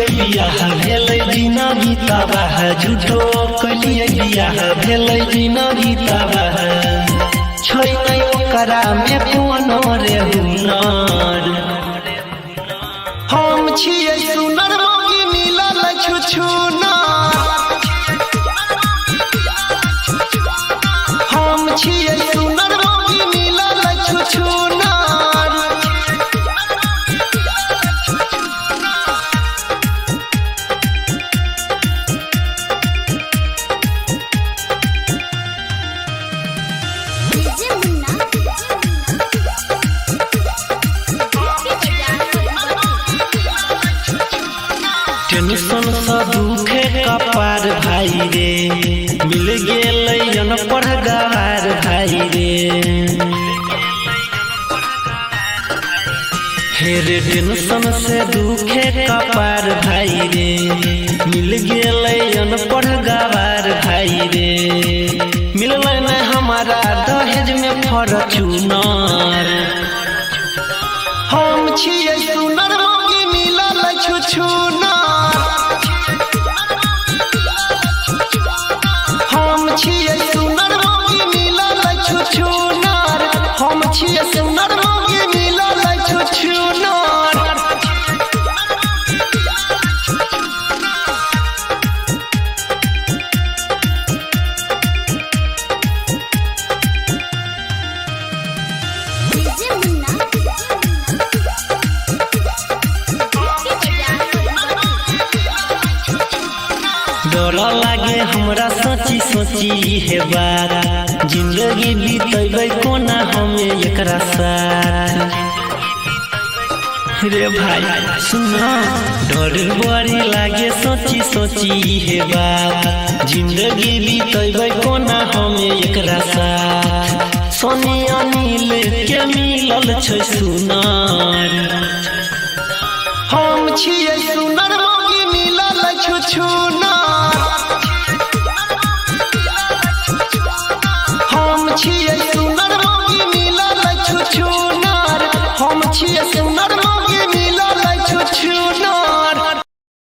कलिए बियाह भेलै जिनगी तबाह झूठो कलिए बियाह भेलै जिनगी तबाह छै नै ओकरा में कोनो रे हुनर हम छियै सुनर मोगी मिलल छुछुना हम छियै सुनर मोगी मिलल छुछुना टेंशन सा दुखे कपार भाई रे मिल गेलै अनपढ़ गवार भाई रे हेरे टेंशन से दुखे कपार भाई रे मिल गेलै अनपढ़ गवार भाई रे मिललै न हमारा दहेज में फॉर्च्यूनर हम छियै सुनर मोगी मिलल छुछुना हम छियै सुनर मोगी मिलल छुछुनर हम छियै सुनर मोगी मिलल छुछुनर डर लागे हमरा सोची सोची हे बात जिंदगी बीतेबै कोना हमें एकरा साथ रे भाई सुना डर बड़ी लागे सोची सोची हे बात जिंदगी बीतेबै कोना हमें एकरा साथ सोनी अनिल के मिलल छै सुनार हम छियै सुनर मोगी मिलल छुछुना हम छियै सुनर मोगी मिलल छुछुनर हम छियै